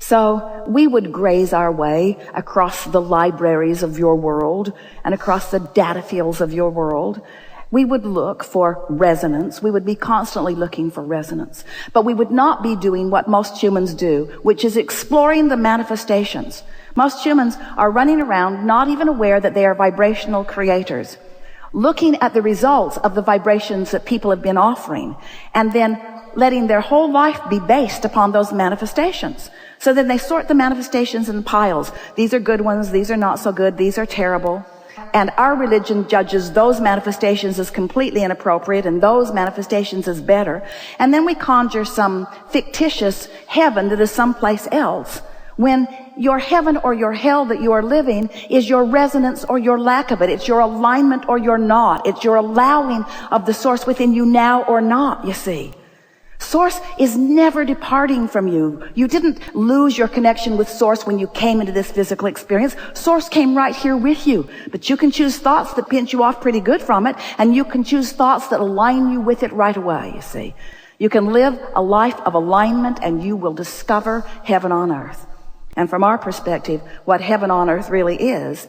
So we would graze our way across the libraries of your world and across the data fields of your world. We would look for resonance. We would be constantly looking for resonance. But we would not be doing what most humans do, which is exploring the manifestations. Most humans are running around not even aware that they are vibrational creators, looking at the results of the vibrations that people have been offering, and then letting their whole life be based upon those manifestations. So then they sort the manifestations in piles. These are good ones, these are not so good, these are terrible. And our religion judges those manifestations as completely inappropriate and those manifestations as better. And then we conjure some fictitious heaven that is someplace else, when your heaven or your hell that you are living is your resonance or your lack of it. It's your alignment or your not. It's your allowing of the source within you now or not, you see. Source is never departing from you. You didn't lose your connection with Source when you came into this physical experience. Source came right here with you. But you can choose thoughts that pinch you off pretty good from it, and you can choose thoughts that align you with it right away, you see. You can live a life of alignment, and you will discover heaven on earth. And from our perspective, what heaven on earth really is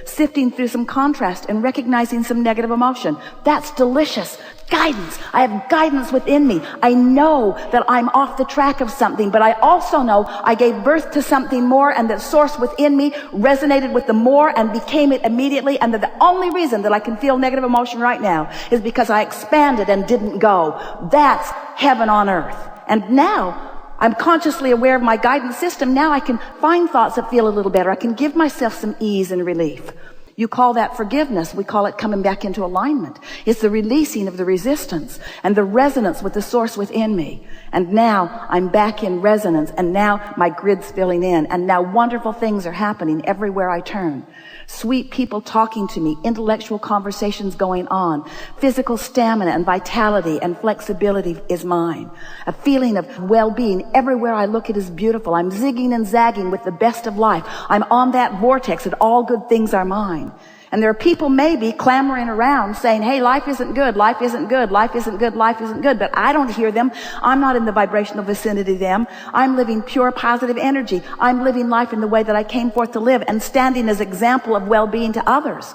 sifting through some contrast and recognizing some negative emotion. That's delicious. Guidance. I have guidance within me. I know that I'm off the track of something, but I also know I gave birth to something more, and that source within me resonated with the more and became it immediately, and that the only reason that I can feel negative emotion right now is because I expanded and didn't go. That's heaven on earth. And now I'm consciously aware of my guidance system. Now I can find thoughts that feel a little better. I can give myself some ease and relief. You call that forgiveness. We call it coming back into alignment. It's the releasing of the resistance and the resonance with the source within me. And now I'm back in resonance, and now my grid's filling in, and now wonderful things are happening everywhere I turn. Sweet people talking to me, intellectual conversations going on, physical stamina and vitality and flexibility is mine. A feeling of well-being. Everywhere I look, it is beautiful. I'm zigging and zagging with the best of life. I'm on that vortex and all good things are mine. And there are people maybe clamoring around saying, hey, life isn't good, life isn't good, life isn't good, life isn't good. But I don't hear them. I'm not in the vibrational vicinity of them. I'm living pure positive energy. I'm living life in the way that I came forth to live and standing as example of well-being to others.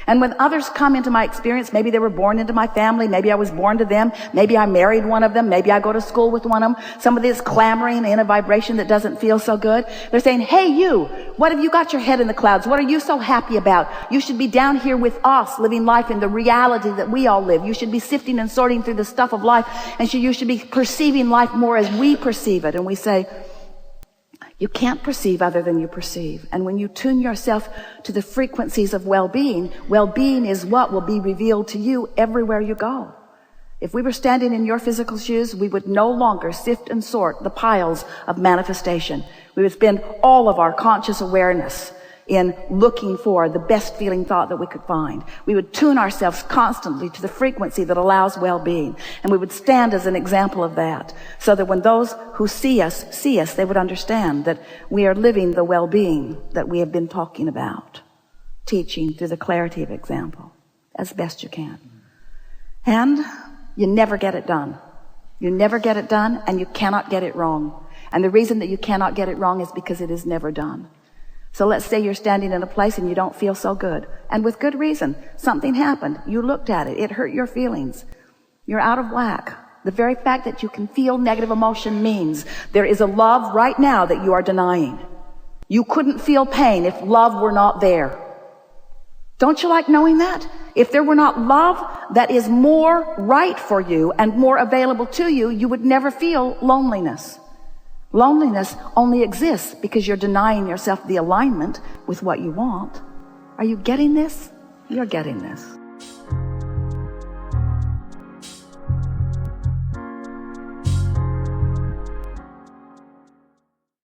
And when others come into my experience, maybe they were born into my family, maybe I was born to them, maybe I married one of them, maybe I go to school with one of them, somebody is clamoring in a vibration that doesn't feel so good. They're saying, hey, you, what have you got your head in the clouds? What are you so happy about? You should be down here with us, living life in the reality that we all live. You should be sifting and sorting through the stuff of life, and you should be perceiving life more as we perceive it. And we say, you can't perceive other than you perceive. And when you tune yourself to the frequencies of well-being, well-being is what will be revealed to you everywhere you go. If we were standing in your physical shoes, we would no longer sift and sort the piles of manifestation. We would spend all of our conscious awareness in looking for the best feeling thought that we could find. We would tune ourselves constantly to the frequency that allows well-being, and we would stand as an example of that, so that when those who see us, they would understand that we are living the well-being that we have been talking about, teaching through the clarity of example as best you can. And you never get it done. You never get it done, and you cannot get it wrong. And the reason that you cannot get it wrong is because it is never done. So let's say you're standing in a place and you don't feel so good. And with good reason. Something happened. You looked at it. It hurt your feelings. You're out of whack. The very fact that you can feel negative emotion means there is a love right now that you are denying. You couldn't feel pain if love were not there. Don't you like knowing that? If there were not love that is more right for you and more available to you, you would never feel loneliness. Loneliness only exists because you're denying yourself the alignment with what you want. Are you getting this? You're getting this.